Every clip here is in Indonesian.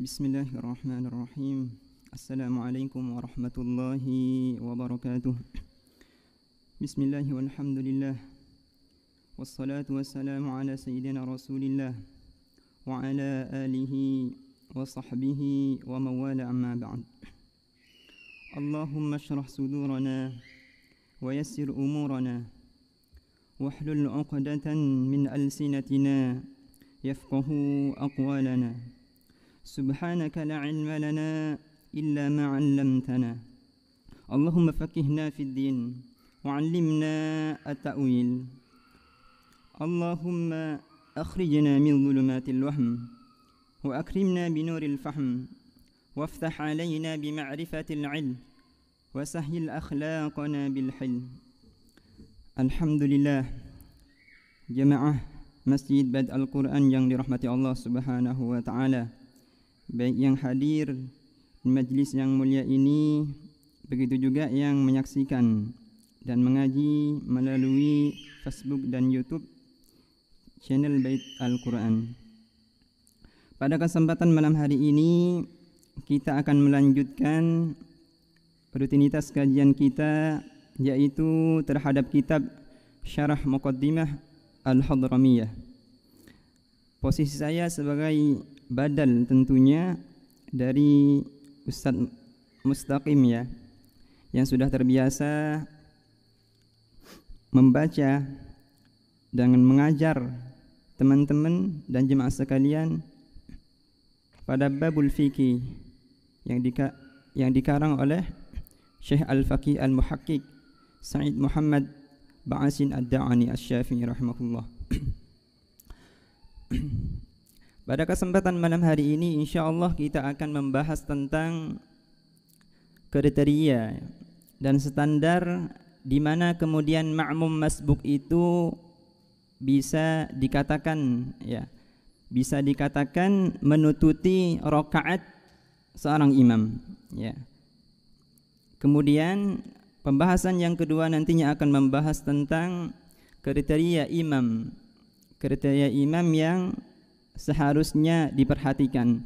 Bismillahirrahmanirrahim. Assalamualaikum warahmatullahi wabarakatuh. Bismillah walhamdulillah. Wassalatu wassalamu ala sayyidina Rasulillah wa ala alihi wa sahbihi wa mawala amma ba'd. Allahumma shrah sudurana wa yassir umurana wahlul 'uqdatan min alsinatina yafqahu aqwalana. Subhanaka la ilma lana illa ma 'allamtana. Allahumma faqihna fid din wa 'allimna at-ta'wil. Allahumma akhrijna min dhulumatil wahm wa akrimna bi nuril fahm waftah 'alaina bi ma'rifatil 'ilm wa sahhil akhlaqana bil hilm. Alhamdulillah, jamaah Masjid Bait Al-Quran yang dirahmati Allah Subhanahu wa taala, baik yang hadir di majlis yang mulia ini, begitu juga yang menyaksikan dan mengaji melalui Facebook dan YouTube channel Bait Al-Quran. Pada kesempatan malam hari ini kita akan melanjutkan rutinitas kajian kita, yaitu terhadap kitab Syarah Muqaddimah Al-Hadramiyah. Posisi saya sebagai badal tentunya dari Ustaz Mustaqim ya, yang sudah terbiasa membaca dan mengajar teman-teman dan jemaah sekalian pada babul fikih yang dikarang oleh Syekh Al-Faqih Al-Muhaqqiq Sa'id Muhammad Ba'asin Ad-Da'ani Asy-Syafi'i rahimahullah. Pada kesempatan malam hari ini insyaallah kita akan membahas tentang kriteria dan standar di mana kemudian ma'mum masbuk itu bisa dikatakan menututi rakaat seorang imam ya. Kemudian pembahasan yang kedua nantinya akan membahas tentang kriteria imam yang seharusnya diperhatikan.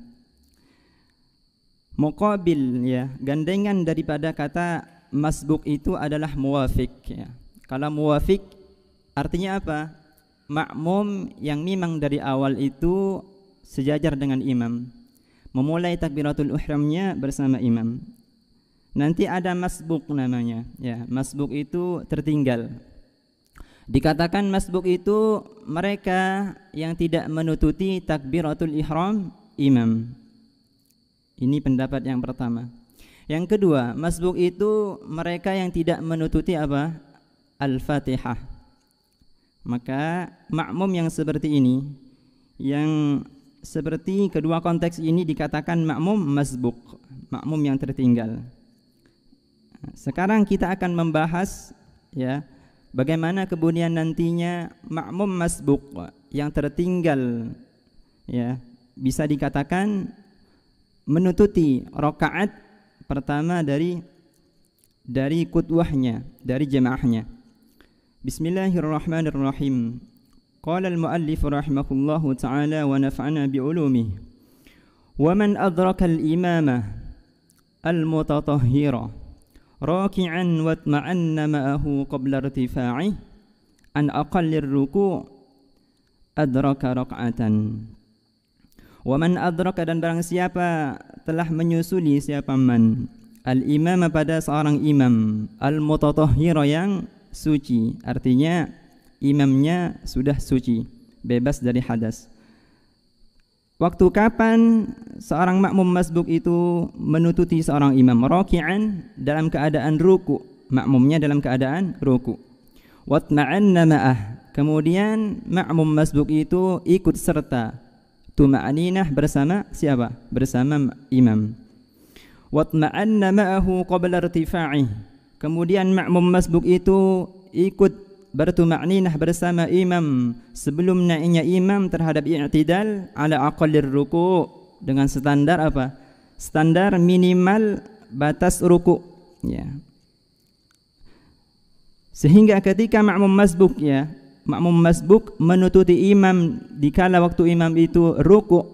Muqabil ya, gandengan daripada kata masbuk itu adalah muwafiq ya. Kalau muwafiq artinya apa? Makmum yang memang dari awal itu sejajar dengan imam, memulai takbiratul ihramnya bersama imam. Nanti ada masbuk namanya ya, masbuk itu tertinggal. Dikatakan masbuk itu mereka yang tidak menututi takbiratul ihram imam. Ini pendapat yang pertama. Yang kedua, masbuk itu mereka yang tidak menututi apa? Al-Fatihah. Maka makmum yang seperti ini, yang seperti kedua konteks ini dikatakan makmum masbuk, makmum yang tertinggal. Sekarang kita akan membahas ya, bagaimana kemudian nantinya makmum masbuk yang tertinggal ya bisa dikatakan menututi rakaat pertama dari qudwahnya, dari jemaahnya. Bismillahirrahmanirrahim. Qala al-muallif rahimahullahu ta'ala wa nafa'ana bi'ulumihi. Wa man adraka al-imamah al-mutatahhira raki'an wa tma'anna ma'ahu qabla irtifa'ih an aqallir ruku' adraka rak'atan. Wa man adraka, dan barang siapa telah menyusuli siapa man al-imam pada seorang imam al-mutatahhira yang suci, artinya imamnya sudah suci, bebas dari hadas. Waktu kapan seorang makmum masbuk itu menututi seorang imam? Raki'an, dalam keadaan ruku, makmumnya dalam keadaan ruku. Watma'anna ma'ah, kemudian makmum masbuk itu ikut serta tuma'aninah bersama siapa? Bersama imam. Watma'anna ma'ahu qabla irtifa'ih, kemudian makmum masbuk itu ikut bertuma'ninah bersama imam sebelum naiknya imam terhadap i'tidal ala aqallir ruku', dengan standar apa? Standar minimal batas ruku' ya. Sehingga ketika makmum masbuk ya, makmum masbuk menututi imam dikala waktu imam itu ruku',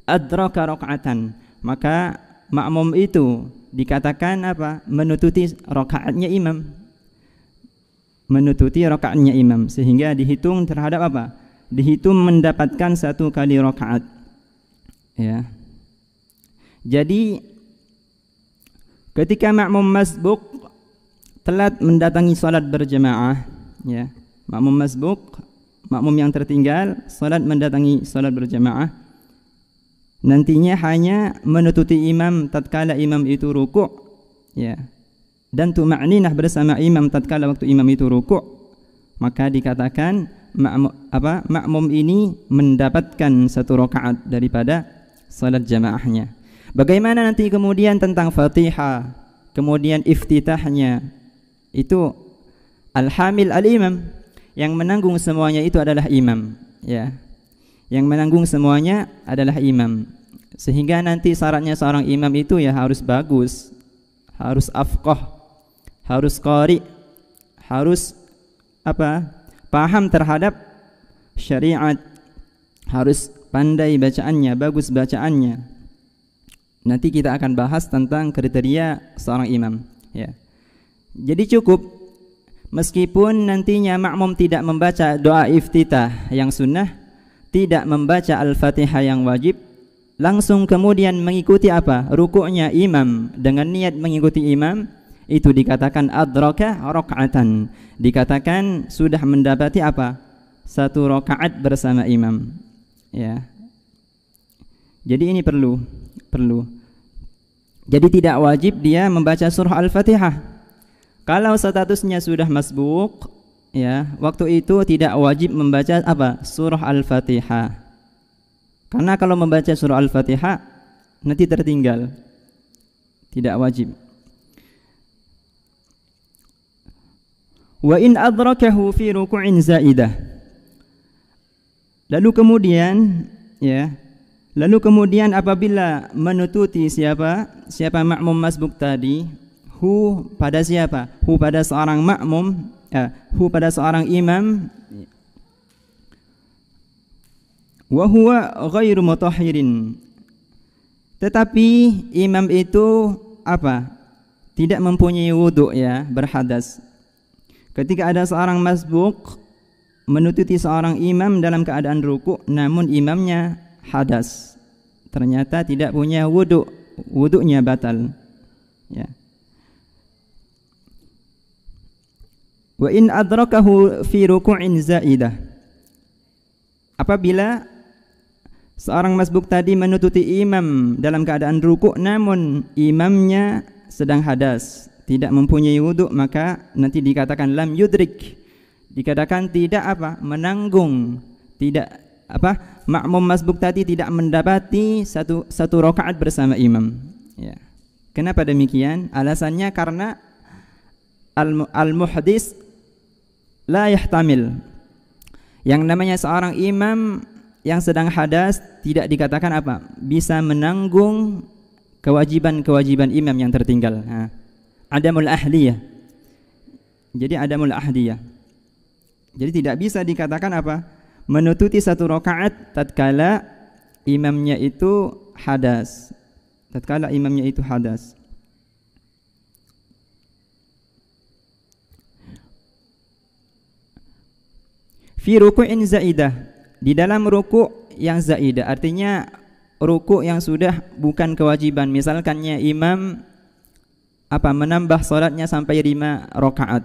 adraka rakaatan, maka makmum itu dikatakan apa? Menututi rakaatnya imam. Menututi rakaatnya imam, sehingga dihitung terhadap apa? Dihitung mendapatkan 1 kali rakaat. Ya. Jadi ketika makmum masbuk telat mendatangi salat berjamaah, ya. Makmum masbuk, makmum yang tertinggal salat mendatangi salat berjamaah, nantinya hanya menututi imam tatkala imam itu rukuk, ya. Dan tuma'ninah bersama imam tatkala waktu imam itu rukuk, maka dikatakan makmum ini mendapatkan 1 rakaat daripada salat jamaahnya. Bagaimana nanti kemudian tentang Fatihah, kemudian iftitahnya, itu al-hamil al-imam, yang menanggung semuanya itu adalah imam, ya. Yang menanggung semuanya adalah imam. Sehingga nanti syaratnya seorang imam itu ya harus bagus, harus afqah, harus qari, harus paham terhadap syariat, harus pandai bacaannya, bagus bacaannya. Nanti kita akan bahas tentang kriteria seorang imam, ya. Jadi cukup meskipun nantinya makmum tidak membaca doa iftitah yang sunnah, tidak membaca al-Fatihah yang wajib, langsung kemudian mengikuti rukuknya imam dengan niat mengikuti imam, itu dikatakan adraka rakaatan, dikatakan sudah mendapati 1 rakaat bersama imam, ya. Jadi ini perlu. Jadi tidak wajib dia membaca surah al-Fatihah. Kalau statusnya sudah masbuk, ya, waktu itu tidak wajib membaca surah al-Fatihah. Karena kalau membaca surah al-Fatihah nanti tertinggal. Tidak wajib. Wa in adrakahu fi ruku'in zaidah. Lalu kemudian apabila menututi siapa makmum masbuk tadi, pada siapa? Pada seorang makmum, pada seorang imam, wa huwa ghairu mutahhirin. Tetapi imam itu tidak mempunyai wudu, ya, berhadas. Ketika ada seorang masbuk menututi seorang imam dalam keadaan ruku', namun imamnya hadas, ternyata tidak punya wudu, wudunya batal, ya. Wa in adrakahu fi ruku'in zaidah. Apabila seorang masbuk tadi menututi imam dalam keadaan ruku' namun imamnya sedang hadas, tidak mempunyai wudu, maka nanti dikatakan lam yudrik, dikatakan tidak menanggung, tidak makmum masbuk tadi tidak mendapati satu rakaat bersama imam, ya. Kenapa demikian? Alasannya karena al-muhdis la yahtamil. Yang namanya seorang imam yang sedang hadas tidak dikatakan bisa menanggung kewajiban-kewajiban imam yang tertinggal. Adamul ahliyah. Jadi adamul ahliyah. Jadi tidak bisa dikatakan menututi 1 rakaat tatkala imamnya itu hadas. Fi ruku'in zaidah, di dalam ruku' yang zaidah, artinya ruku' yang sudah bukan kewajiban. Misalkannya imam menambah salatnya sampai 5 rakaat,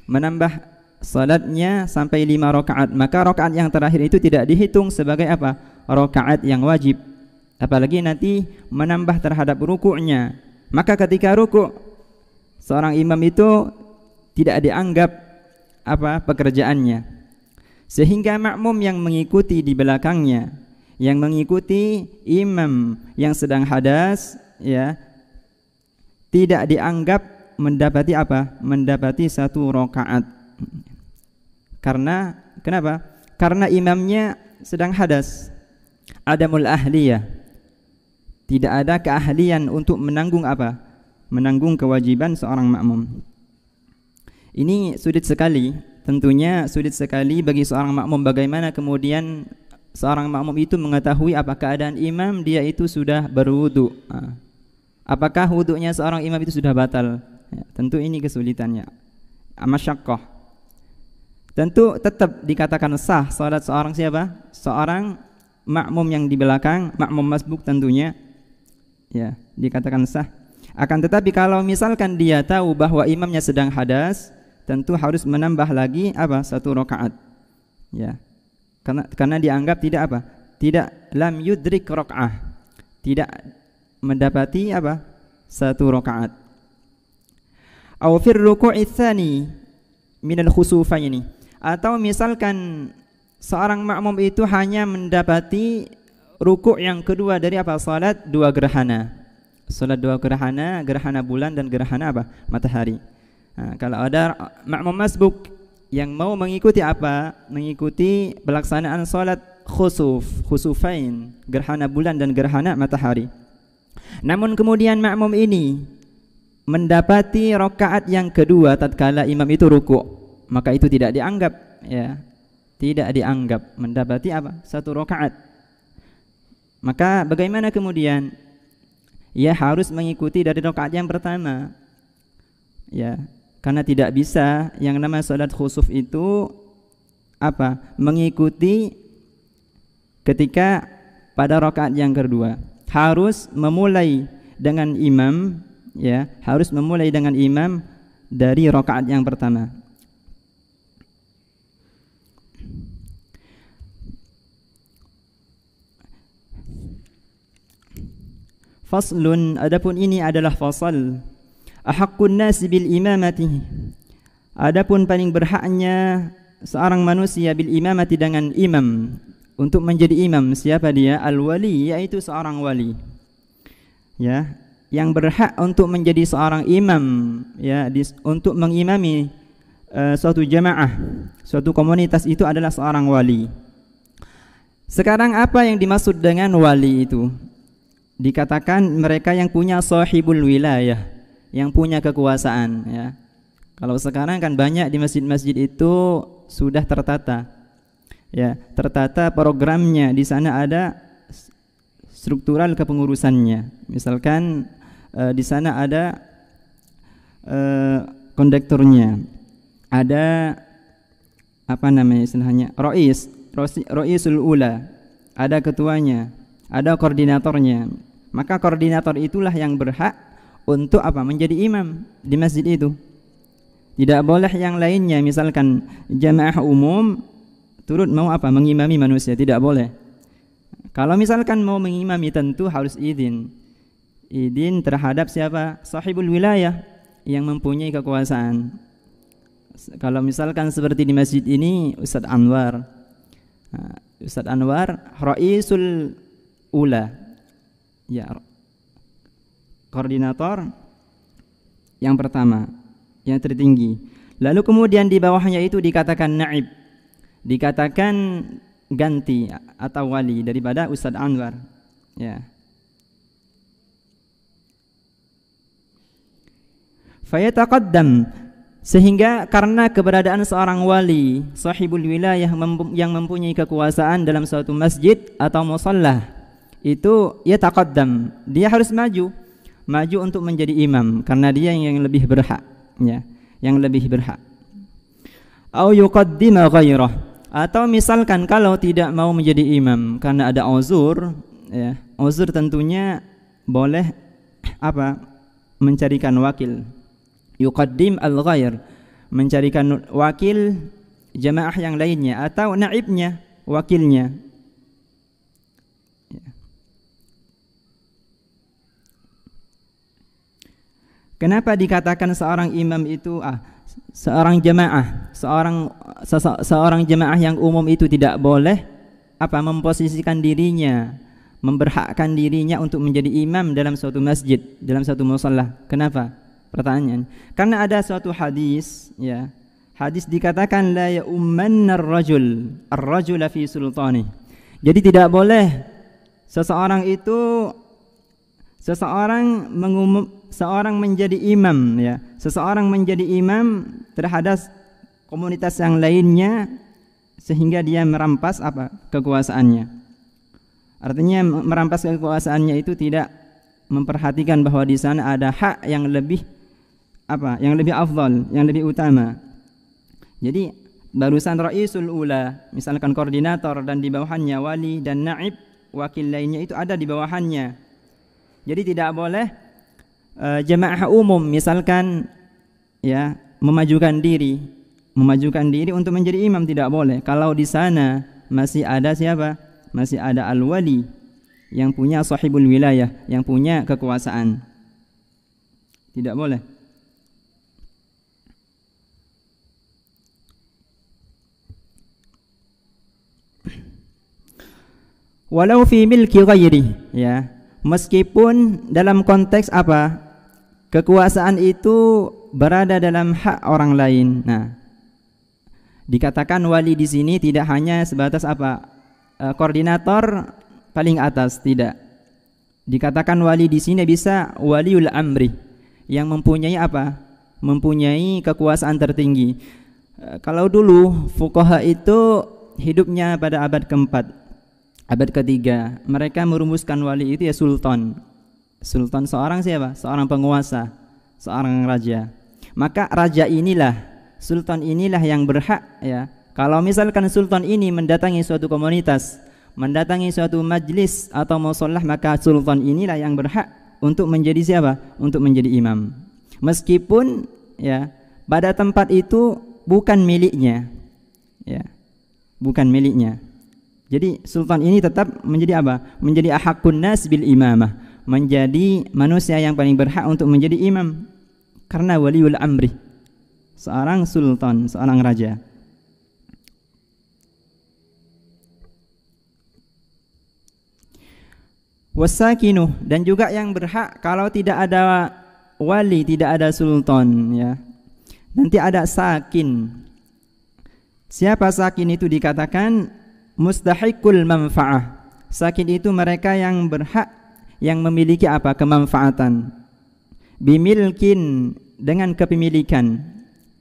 menambah salatnya sampai 5 rakaat, maka rakaat yang terakhir itu tidak dihitung sebagai rakaat yang wajib, apalagi nanti menambah terhadap ruku'nya. Maka ketika ruku' seorang imam itu tidak dianggap pekerjaannya, sehingga makmum yang mengikuti di belakangnya, yang mengikuti imam yang sedang hadas, ya, tidak dianggap mendapati mendapati 1 rakaat. Karena kenapa? Karena imamnya sedang hadas. Adamul ahliyah. Tidak ada keahlian untuk menanggung menanggung kewajiban seorang makmum. Ini sulit sekali, tentunya sulit sekali bagi seorang makmum bagaimana kemudian seorang makmum itu mengetahui apa keadaan imam, dia itu sudah berwudu. Apakah wudunya seorang imam itu sudah batal? Ya, tentu ini kesulitannya. Masyaqqah. Tentu tetap dikatakan sah salat seorang siapa? Seorang makmum yang di belakang, makmum masbuk tentunya. Ya, dikatakan sah. Akan tetapi kalau misalkan dia tahu bahwa imamnya sedang hadas, tentu harus menambah lagi apa? 1 rakaat. Ya. Karena dianggap tidak apa? Tidak lam yudrik rakaah. Tidak mendapati apa? 1 rakaat. Aw fir ruku'i tsani min al-khusufaini. Atau misalkan seorang makmum itu hanya mendapati rukuk yang kedua dari apa? Salat 2 gerhana. Salat 2 gerhana, gerhana bulan dan gerhana apa? Matahari. Kalau ada makmum masbuk yang mau mengikuti apa? Mengikuti pelaksanaan salat khusufain, gerhana bulan dan gerhana matahari. Namun kemudian makmum ini mendapati rakaat yang kedua tatkala imam itu rukuk, maka itu tidak dianggap, ya. Tidak dianggap mendapati apa? 1 rakaat. Maka bagaimana kemudian? Ya harus mengikuti dari rakaat yang pertama. Ya. Karena tidak bisa yang namanya salat khusuf itu apa? Mengikuti ketika pada rakaat yang kedua. Harus memulai dengan imam, ya, harus memulai dengan imam dari rakaat yang pertama. Faslun, adapun ini adalah fasal. Ahaqqun nasi bil imamati. Adapun paling berhaknya seorang manusia bil imamati dengan imam, untuk menjadi imam. Siapa dia? Al-wali, yaitu seorang wali. Ya, yang berhak untuk menjadi seorang imam, ya, untuk mengimami suatu jamaah, suatu komunitas itu adalah seorang wali. Sekarang apa yang dimaksud dengan wali itu? Dikatakan mereka yang punya sahibul wilayah, yang punya kekuasaan, ya. Kalau sekarang kan banyak di masjid-masjid itu sudah tertata, ya, tertata programnya. Di sana ada struktural kepengurusannya. Misalkan di sana ada kondekturnya, ada apa namanya istilahnya, roisul ula, ada ketuanya, ada koordinatornya. Maka koordinator itulah yang berhak untuk apa? Menjadi imam di masjid itu. Tidak boleh yang lainnya, misalkan jamaah umum turut mau apa? Mengimami manusia, tidak boleh. Kalau misalkan mau mengimami tentu harus izin terhadap siapa? Sahibul wilayah, yang mempunyai kekuasaan. Kalau misalkan seperti di masjid ini Ustadz Anwar, Raisul Ula, ya, koordinator yang pertama, yang tertinggi. Lalu kemudian di bawahnya itu dikatakan naib, dikatakan ganti atau wali daripada Ustadz Anwar, ya. Fayataqaddam, sehingga karena keberadaan seorang wali sahibul wilayah yang mempunyai kekuasaan dalam suatu masjid atau musalla, itu ya taqaddam, dia harus maju untuk menjadi imam karena dia yang lebih berhak, ya, yang lebih berhak. Au yuqaddima ghairah, atau misalkan kalau tidak mau menjadi imam karena ada uzur, ya, uzur tentunya boleh apa? Mencarikan wakil. Yuqaddim al-ghair, mencarikan wakil jamaah yang lainnya atau naibnya, wakilnya. Kenapa dikatakan seorang imam itu seorang jamaah, seorang jamaah yang umum itu tidak boleh apa? Memposisikan dirinya, memberhakkan dirinya untuk menjadi imam dalam suatu masjid, dalam suatu musalla. Kenapa? Pertanyaan. Karena ada suatu hadis, ya. Hadis dikatakan la ya'ummanna ar-rajula fi sultani. Jadi tidak boleh seseorang menjadi imam, ya. Seseorang menjadi imam terhadap komunitas yang lainnya sehingga dia merampas apa? Kekuasaannya. Artinya merampas kekuasaannya itu tidak memperhatikan bahwa di sana ada hak yang lebih apa? Yang lebih afdal, yang lebih utama. Jadi barusan Raisul Ula, misalkan koordinator dan di bawahnya wali dan naib, wakil lainnya itu ada di bawahannya. Jadi tidak boleh jemaah umum misalkan ya memajukan diri untuk menjadi imam, tidak boleh. Kalau di sana masih ada siapa? Masih ada al-wali yang punya sahibul wilayah, yang punya kekuasaan. Tidak boleh. Walau fi milki ghairi, ya. Meskipun dalam konteks apa? Kekuasaan itu berada dalam hak orang lain. Nah, dikatakan wali di sini tidak hanya sebatas apa? Koordinator paling atas, tidak. Dikatakan wali di sini bisa waliul amri, yang mempunyai apa? Mempunyai kekuasaan tertinggi. Kalau dulu fuqaha itu hidupnya pada abad keempat, abad ketiga, mereka merumuskan wali itu ya sultan. Sultan seorang siapa? Seorang penguasa, seorang raja. Maka raja inilah, sultan inilah yang berhak ya. Kalau misalkan sultan ini mendatangi suatu komunitas, mendatangi suatu majlis atau musholah, maka sultan inilah yang berhak untuk menjadi siapa? Untuk menjadi imam. Meskipun ya pada tempat itu bukan miliknya. Ya. Bukan miliknya. Jadi sultan ini tetap menjadi apa? Menjadi ahaqqun nas bil imamah, menjadi manusia yang paling berhak untuk menjadi imam karena waliul amri, seorang sultan, seorang raja. Wasakinu, dan juga yang berhak kalau tidak ada wali, tidak ada sultan ya. Nanti ada sakin. Siapa sakin itu? Dikatakan mustahiqul manfaah. Sakin itu mereka yang berhak, yang memiliki apa? Kemanfaatan. Bimilkin, dengan kepemilikan.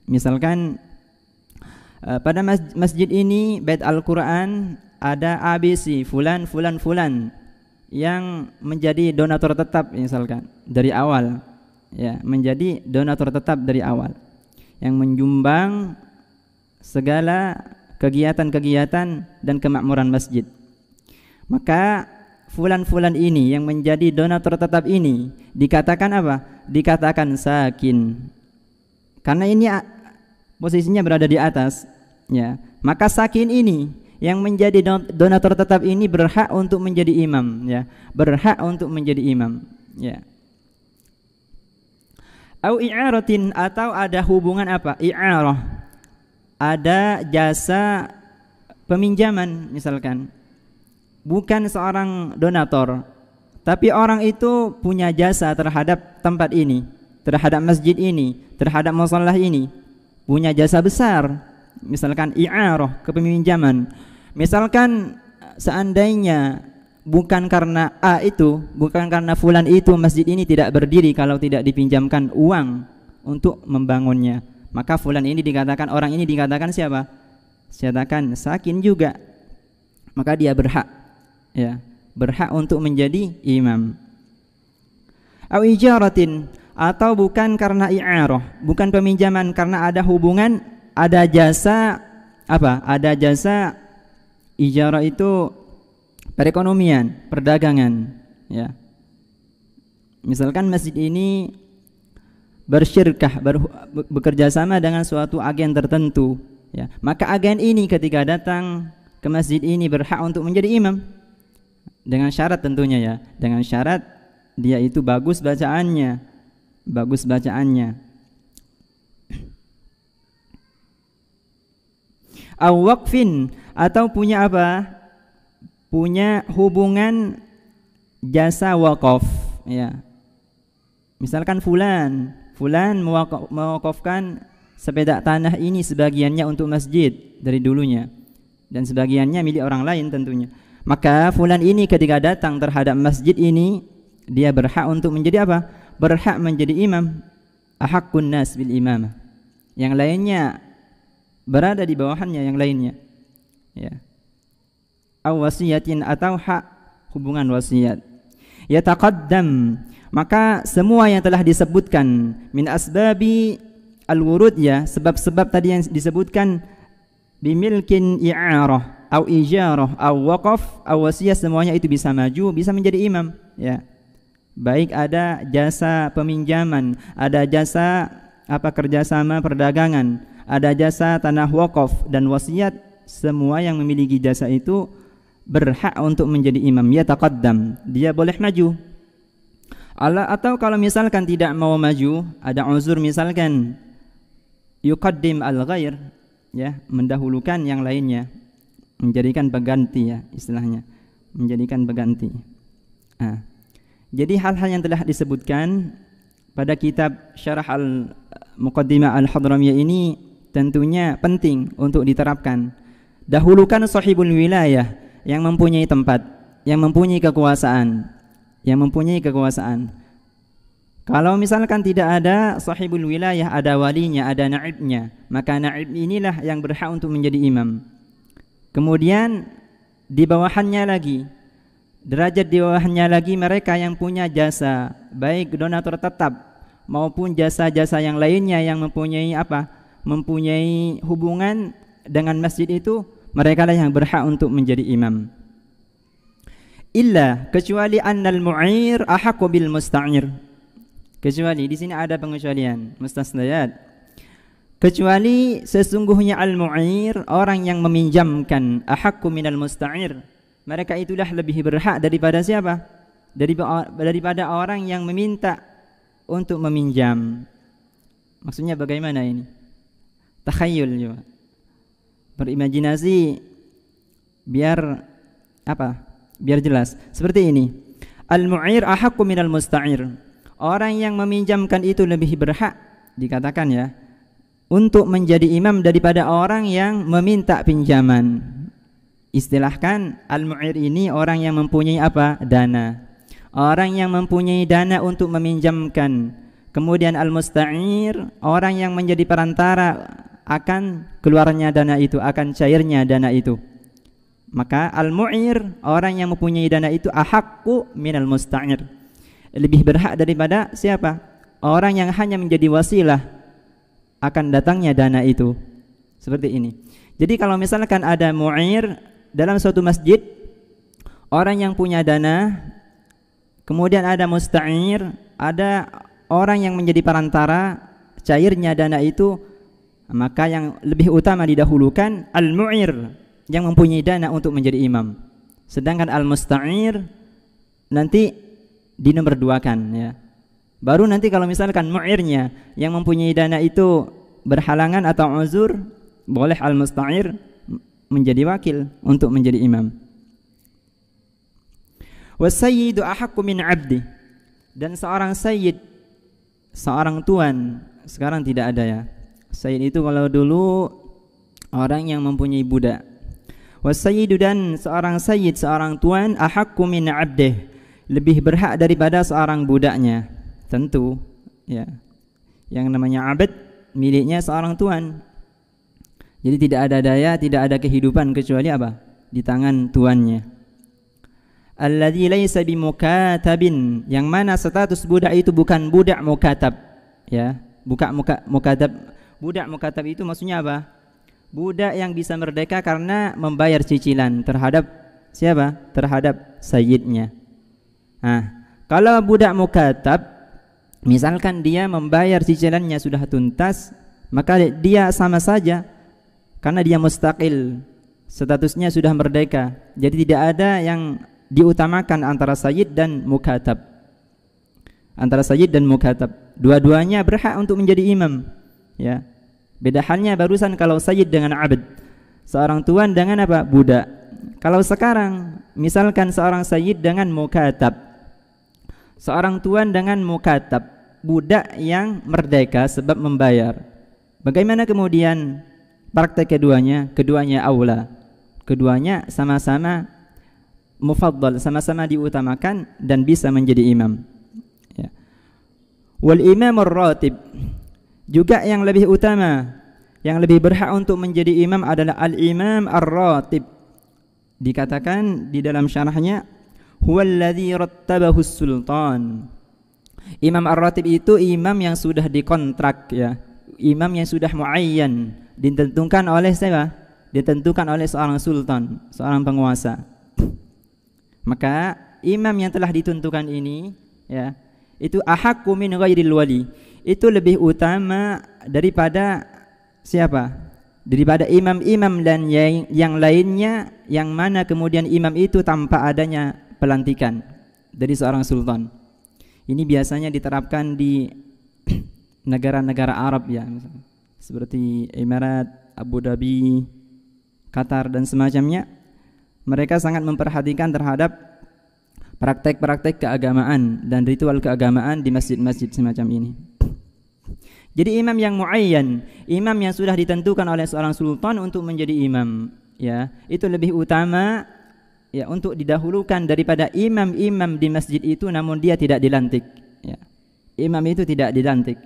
Misalkan pada masjid ini Bait Al-Quran ada ABC fulan fulan fulan yang menjadi donatur tetap, misalkan dari awal ya, menjadi donatur tetap dari awal, yang menyumbang segala kegiatan-kegiatan dan kemakmuran masjid. Maka fulan-fulan ini yang menjadi donatur tetap ini dikatakan apa? Dikatakan sakin. Karena ini posisinya berada di atas ya. Maka sakin ini yang menjadi donatur tetap ini berhak untuk menjadi imam ya. Berhak untuk menjadi imam ya. Au i'aratin, atau ada hubungan apa? I'arah. Ada jasa peminjaman misalkan. Bukan seorang donator, tapi orang itu punya jasa terhadap tempat ini, terhadap masjid ini, terhadap musholah ini, punya jasa besar. Misalkan i'arah, kepinjaman. Misalkan seandainya bukan karena A itu, bukan karena fulan itu, masjid ini tidak berdiri kalau tidak dipinjamkan uang untuk membangunnya. Maka fulan ini dikatakan, orang ini dikatakan siapa? Dikatakan sakin juga. Maka dia berhak ya, berhak untuk menjadi imam. Au ijaratin, atau bukan karena i'arah, bukan peminjaman, karena ada hubungan, ada jasa apa? Ada jasa ijarah itu perekonomian, perdagangan ya. Misalkan masjid ini bersyirkah, bekerja sama dengan suatu agen tertentu ya. Maka agen ini ketika datang ke masjid ini berhak untuk menjadi imam. Dengan syarat tentunya ya, dengan syarat dia itu bagus bacaannya, bagus bacaannya. Au waqfin, atau punya apa? Punya hubungan jasa wakaf ya. Misalkan fulan mewakafkan sepeda tanah ini sebagiannya untuk masjid dari dulunya dan sebagiannya milik orang lain tentunya. Maka fulan ini ketika datang terhadap masjid ini, dia berhak untuk menjadi apa? Berhak menjadi imam. Ahaqqun nas bil imamah. Yang lainnya berada di bawahannya, yang lainnya. ya. Aw wasiyatin atau hak hubungan wasiat. Yataqaddam, maka semua yang telah disebutkan min asbabi al-wurud, ya, sebab-sebab tadi yang disebutkan, bimilkin i'arah au ijarah au waqaf au wasiyah, semuanya itu bisa maju, bisa menjadi imam, ya. Baik ada jasa peminjaman, ada jasa kerjasama perdagangan, ada jasa tanah wakaf dan wasiat, semua yang memiliki jasa itu berhak untuk menjadi imam. Ya taqaddam, dia boleh maju. Atau kalau misalkan tidak mau maju, ada uzur, misalkan yuqaddim al-ghair, ya, mendahulukan yang lainnya, menjadikan pengganti, ya, istilahnya menjadikan pengganti. Jadi hal-hal yang telah disebutkan pada kitab Syarah Al-Muqaddimah Al-Hadramiyah ini tentunya penting untuk diterapkan. Dahulukan sahibul wilayah, yang mempunyai tempat, yang mempunyai kekuasaan, Kalau misalkan tidak ada sahibul wilayah, ada walinya, ada naibnya, maka naib inilah yang berhak untuk menjadi imam. Kemudian di bawahannya lagi, derajat di bawahnya lagi, mereka yang punya jasa, baik donatur tetap maupun jasa-jasa yang lainnya yang mempunyai hubungan dengan masjid itu, mereka lah yang berhak untuk menjadi imam. Illa, kecuali annal mu'ir ahaqqu bil musta'ir. Kecuali, di sini ada pengecualian, mustasnayat. Kecuali sesungguhnya al-mu'ir, orang yang meminjamkan, ahaqqu minal musta'ir, mereka itulah lebih berhak daripada siapa? Daripada orang yang meminta untuk meminjam. Maksudnya bagaimana ini? Takhayyul juga. Berimajinasi biar jelas. Seperti ini. Al-mu'ir ahaqqu minal musta'ir. Orang yang meminjamkan itu lebih berhak, dikatakan, ya, untuk menjadi imam daripada orang yang meminta pinjaman. Istilahkan al-mu'ir ini orang yang mempunyai dana. Orang yang mempunyai dana untuk meminjamkan. Kemudian al-musta'ir, orang yang menjadi perantara akan keluarnya dana itu, akan cairnya dana itu. Maka al-mu'ir, orang yang mempunyai dana itu, ahaqqu minal musta'ir, lebih berhak daripada siapa? Orang yang hanya menjadi wasilah akan datangnya dana itu. Seperti ini. Jadi kalau misalkan ada mu'ir dalam suatu masjid, orang yang punya dana, kemudian ada musta'ir, ada orang yang menjadi perantara cairnya dana itu, maka yang lebih utama didahulukan al-mu'ir, yang mempunyai dana untuk menjadi imam. Sedangkan al-musta'ir nanti dinomor duakan, ya. Baru nanti kalau misalkan mu'irnya yang mempunyai dana itu berhalangan atau uzur, boleh al-musta'ir menjadi wakil untuk menjadi imam. Wasayyidu ahaqqu min 'abdi, dan seorang sayyid, seorang tuan, sekarang tidak ada, ya. Sayyid itu kalau dulu orang yang mempunyai budak. Wasayyidu, dan seorang sayyid, seorang tuan, ahaqqu min 'abdih, lebih berhak daripada seorang budaknya. Tentu, ya, yang namanya abd miliknya seorang tuan. Jadi tidak ada daya, tidak ada kehidupan kecuali di tangan tuannya. Alladzi laisa bimukatabin, yang mana status budak itu bukan budak mukatab, ya. Mukatab. Budak mukatab itu maksudnya budak yang bisa merdeka karena membayar cicilan terhadap siapa? Terhadap sayyidnya. Kalau budak mukatab, misalkan dia membayar cicilannya sudah tuntas, maka dia sama saja, karena dia mustaqil, statusnya sudah merdeka. Jadi tidak ada yang diutamakan antara sayyid dan mukatab. Dua-duanya berhak untuk menjadi imam, ya. Beda halnya barusan kalau sayyid dengan abd, seorang tuan dengan budak. Kalau sekarang misalkan seorang sayyid dengan mukatab, seorang tuan dengan mukatab, budak yang merdeka sebab membayar. Bagaimana kemudian praktek keduanya? Keduanya aula, keduanya sama-sama mufaddal, sama-sama diutamakan dan bisa menjadi imam, ya. Wal imamur ratib, juga yang lebih utama, yang lebih berhak untuk menjadi imam adalah al-imam ar-ratib. Dikatakan di dalam syarahnya, huwallazi rattabahu sultan. Imam ar-ratib itu imam yang sudah dikontrak, ya. Imam yang sudah muayyan, ditentukan oleh siapa? Ditentukan oleh seorang sultan, seorang penguasa. Maka imam yang telah ditentukan ini, ya, itu ahaqqu min ghairil wali. Itu lebih utama daripada siapa? Daripada imam-imam dan yang lainnya, yang mana kemudian imam itu tanpa adanya pelantikan dari seorang sultan. Ini biasanya diterapkan di negara-negara Arab, ya, misalnya, seperti Emirat, Abu Dhabi, Qatar dan semacamnya. Mereka sangat memperhatikan terhadap praktek-praktek keagamaan dan ritual keagamaan di masjid-masjid semacam ini. Jadi imam yang muayyan, imam yang sudah ditentukan oleh seorang sultan untuk menjadi imam, ya, itu lebih utama, ya, untuk didahulukan daripada imam-imam di masjid itu namun dia tidak dilantik, ya. Imam itu tidak dilantik.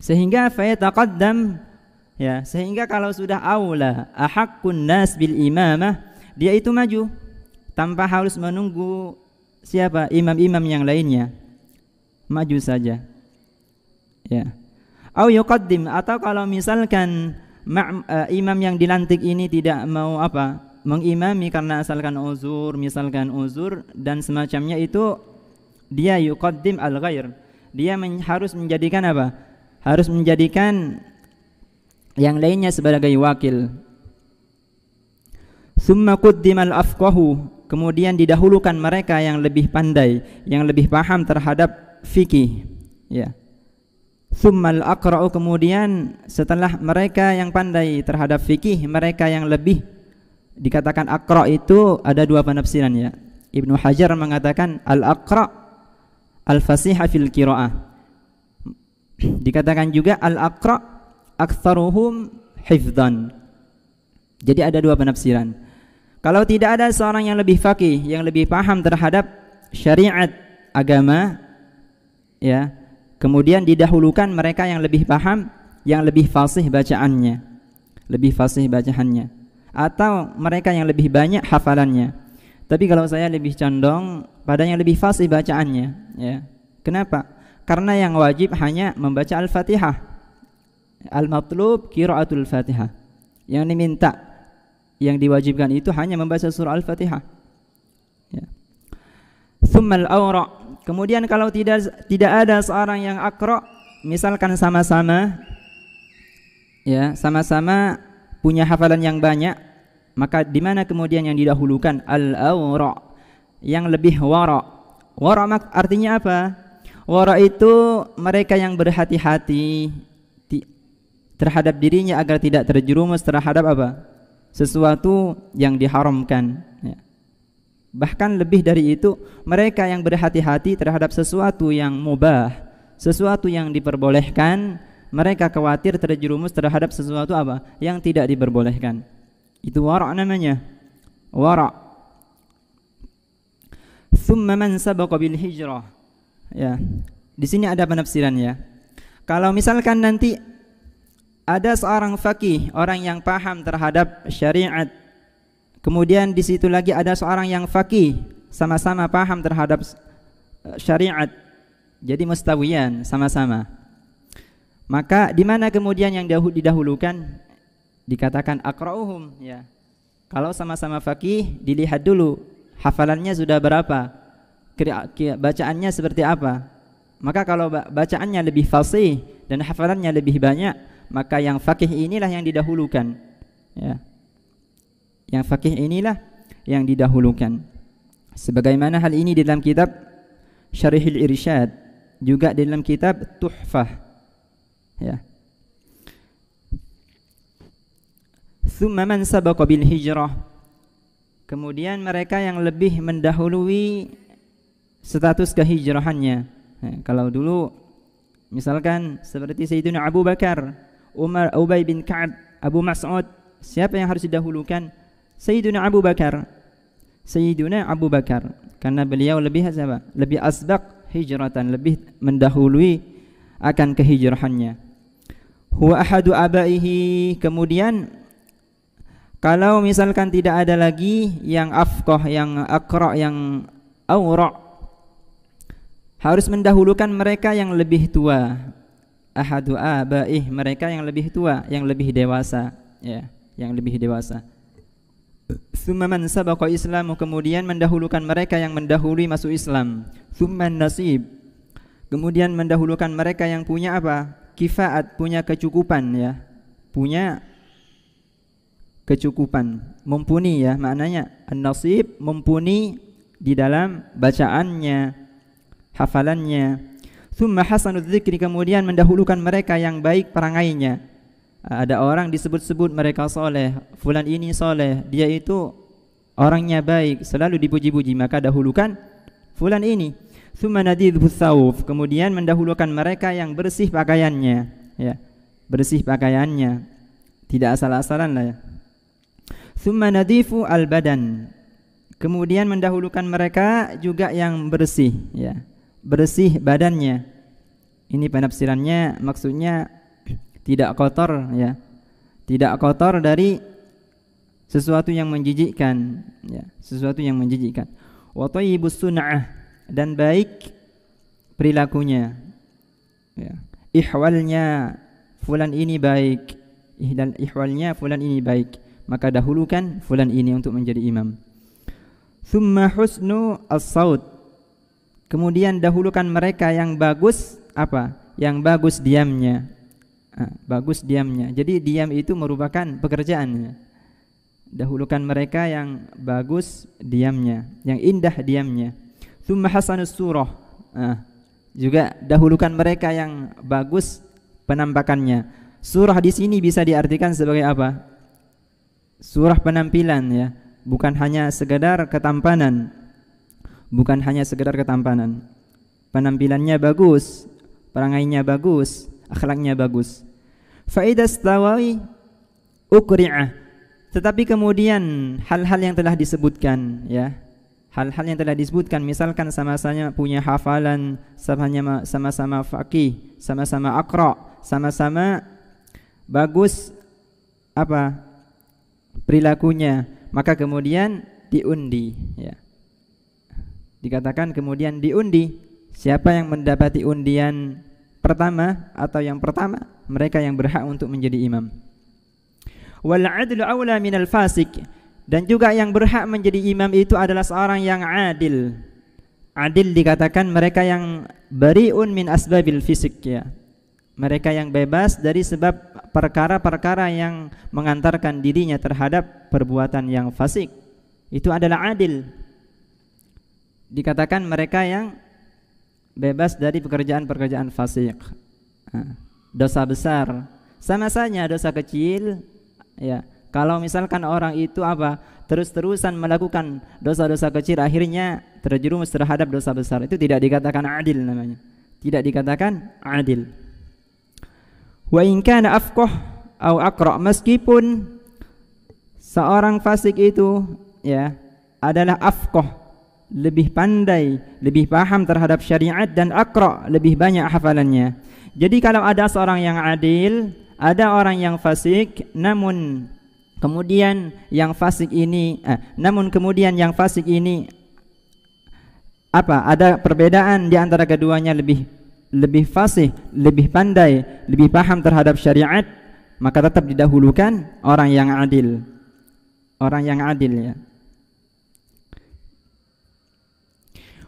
Sehingga fayataqaddam, ya, sehingga kalau sudah aula ahaqqun nas bil imamah, dia itu maju tanpa harus menunggu siapa imam-imam yang lainnya, maju saja, ya. Au yuqaddim, atau kalau misalkan imam yang dilantik ini tidak mau mengimami karena misalkan uzur dan semacamnya, itu dia yuqaddim al-ghair, dia harus menjadikan harus menjadikan yang lainnya sebagai wakil. Summa quddimal afqahu, kemudian didahulukan mereka yang lebih pandai, yang lebih paham terhadap fikih, ya. Summal aqra'u, kemudian setelah mereka yang pandai terhadap fikih, mereka yang lebih, dikatakan aqra' itu ada dua penafsiran, ya. Ibnu Hajar mengatakan al-aqra' al-fasihah fil qira'ah. Dikatakan juga al-aqra' aktsaruhum hifdzan. Jadi ada dua penafsiran. Kalau tidak ada seorang yang lebih faqih, yang lebih paham terhadap syariat agama, ya, kemudian didahulukan mereka yang lebih paham, yang lebih fasih bacaannya, atau mereka yang lebih banyak hafalannya. Tapi kalau saya lebih condong pada yang lebih fasih bacaannya, ya. Kenapa? Karena yang wajib hanya membaca Al-Fatihah. Al-matlub qiraatul Fatihah. Yang diminta, yang diwajibkan itu hanya membaca surah Al-Fatihah, ya. Tsummal awra', kemudian kalau tidak ada seorang yang aqra', misalkan sama-sama, ya, sama-sama punya hafalan yang banyak, maka di mana kemudian yang didahulukan? Al-awra', yang lebih wara'. Wara' artinya apa? Wara' itu mereka yang berhati-hati terhadap dirinya agar tidak terjerumus terhadap sesuatu yang diharamkan, ya. Bahkan lebih dari itu, mereka yang berhati-hati terhadap sesuatu yang mubah, sesuatu yang diperbolehkan, mereka khawatir terjerumus terhadap sesuatu yang tidak diperbolehkan. Itu wara' namanya, wara'. Tsumma man sabaqa bil hijrah, ya. Di sini ada penafsirannya. Kalau misalkan nanti ada seorang faqih, orang yang paham terhadap syariat, kemudian di situ lagi ada seorang yang faqih, sama-sama paham terhadap syariat, jadi mustawiyan, sama-sama. Maka di mana kemudian yang didahulukan? Dikatakan aqra'uhum, ya. Kalau sama-sama faqih, dilihat dulu hafalannya sudah berapa, bacaannya seperti apa. Maka kalau bacaannya lebih fasih dan hafalannya lebih banyak, maka yang faqih inilah yang didahulukan, ya. Yang faqih inilah yang didahulukan. Sebagaimana hal ini dalam kitab Syarihul Irsyad, juga dalam kitab Tuhfah, ya. Tsumma man sabaqa bil hijrah, kemudian mereka yang lebih mendahului status kehijrahannya. Kalau dulu misalkan seperti Sayyidina Abu Bakar, Umar, Ubay bin Ka'ab, Abu Mas'ud, siapa yang harus didahulukan? Sayyidina Abu Bakar. Sayyidina Abu Bakar, karena beliau lebih asbaq hijratan, lebih mendahului akan kehijrahannya. huwa ahadu abaihi. Kemudian kalau misalkan tidak ada lagi yang afqah, yang aqra, yang awra, harus mendahulukan mereka yang lebih tua. Ahadu abaih, mereka yang lebih tua, yang lebih dewasa, ya, yang lebih dewasa. Tsumma man sabaqa islamu, kemudian mendahulukan mereka yang mendahului masuk Islam. Tsumma nasib, kemudian mendahulukan mereka yang punya apa? Kifaat, punya kecukupan, ya. Punya kecukupan, mumpuni, ya, maknanya an-nasib, mumpuni di dalam bacaannya, hafalannya. Tsumma hasanudz dzikri, kemudian mendahulukan mereka yang baik perangainya. Ada orang disebut-sebut mereka soleh, fulan ini soleh, dia itu orangnya baik, selalu dipuji-puji, maka dahulukan fulan ini. Tsumma nadidhus sauf, kemudian mendahulukan mereka yang bersih pakaiannya, ya, bersih pakaiannya, tidak asal-asalan lah, ya. Tsumma nadifu al-badan, kemudian mendahulukan mereka juga yang bersih, ya, bersih badannya. Ini penafsirannya, maksudnya tidak kotor, ya, tidak kotor dari sesuatu yang menjijikkan, ya, sesuatu yang menjijikkan. Wa thayyibus sun'ah, dan baik perilakunya, ya. Ihwalnya fulan ini baik, dan ihwalnya fulan ini baik, maka dahulukan fulan ini untuk menjadi imam. Tsumma husnu as-saut, kemudian dahulukan mereka yang bagus apa? Yang bagus diamnya. Bagus diamnya. Jadi diam itu merupakan pekerjaannya. Dahulukan mereka yang bagus diamnya, yang indah diamnya. Tsumma hasanus surah, juga dahulukan mereka yang bagus penampakannya. Surah di sini bisa diartikan sebagai apa? Surah penampilan, ya, bukan hanya sekedar ketampanan. Bukan hanya sekedar ketampanan. Penampilannya bagus, perangainya bagus, akhlaknya bagus. Fa idza stawawi ukri'ah, tetapi kemudian hal-hal yang telah disebutkan, ya, hal-hal yang telah disebutkan, misalkan sama-sama punya hafalan, sama-sama faqih, sama-sama aqra, sama-sama bagus apa? Perilakunya, maka kemudian diundi, ya. Dikatakan kemudian diundi. Siapa yang mendapati undian pertama atau yang pertama, mereka yang berhak untuk menjadi imam. Wal adlu aula minal fasik, dan juga yang berhak menjadi imam itu adalah seorang yang adil. Adil dikatakan mereka yang bariun min asbabil fisik, ya, mereka yang bebas dari sebab perkara-perkara yang mengantarkan dirinya terhadap perbuatan yang fasik. Itu adalah adil. Dikatakan mereka yang bebas dari pekerjaan-pekerjaan fasik, dosa besar. Sama saja dosa kecil, ya. Kalau misalkan orang itu apa? Terus-terusan melakukan dosa-dosa kecil, akhirnya terjerumus terhadap dosa besar, itu tidak dikatakan adil namanya. Tidak dikatakan adil. Wa in kana afqah au aqra, meskipun seorang fasik itu, ya, adalah afqah, lebih pandai, lebih paham terhadap syariat, dan aqra, lebih banyak hafalannya. Jadi kalau ada seorang yang adil, ada orang yang fasik, namun kemudian yang fasik ini apa? Ada perbedaan di antara keduanya, lebih fasih, lebih pandai, lebih paham terhadap syariat, maka tetap didahulukan orang yang adil. Orang yang adil, ya.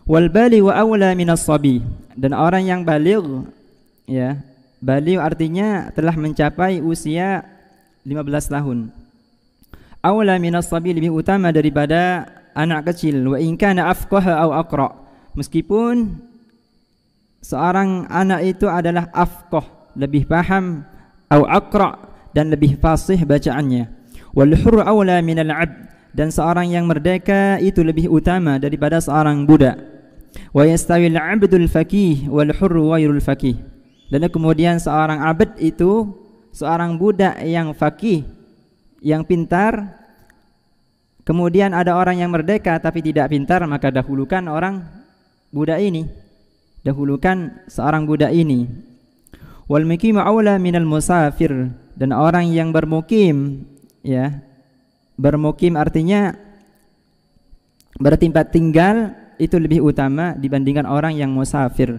Wal baligh wa aula minas sabi, dan orang yang baligh, ya, baligh artinya telah mencapai usia 15 tahun. Aula minas sabi, lebih utama daripada anak kecil. Wa in kana afqaha au aqra, meskipun seorang anak itu adalah afqah, lebih paham, au aqra, dan lebih fasih bacaannya. Wal hurru aula minal 'abd, dan seorang yang merdeka itu lebih utama daripada seorang budak. Wa yastawil 'abdul faqih wal hurru ghairul faqih, dan kemudian seorang abd itu seorang budak yang faqih, yang pintar. Kemudian ada orang yang merdeka tapi tidak pintar, maka dahulukan orang budak ini, dahulukan seorang budak ini. Wal muqimu aula minal musafir, dan orang yang bermukim, ya, bermukim artinya bertempat tinggal itu lebih utama dibandingkan orang yang musafir.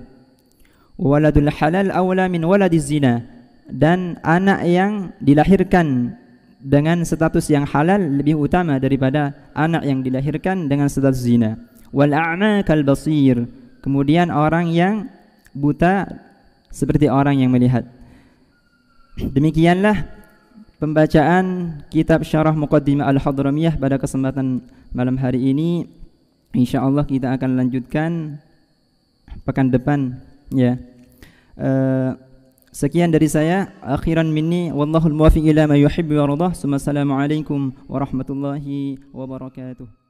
Waladul halal aula min waladiz zina, dan anak yang dilahirkan dengan status yang halal lebih utama daripada anak yang dilahirkan dengan status zina. Wal a'ma kal basir, kemudian orang yang buta seperti orang yang melihat. Demikianlah pembacaan kitab Syarah Muqaddimah Al-Hadramiyah pada kesempatan malam hari ini. Insyaallah kita akan lanjutkan pekan depan, ya. Sekian dari saya, akhiran minni wallahul muwaffiq ila ma yuhibbu wa yardah. Assalamualaikum warahmatullahi wabarakatuh.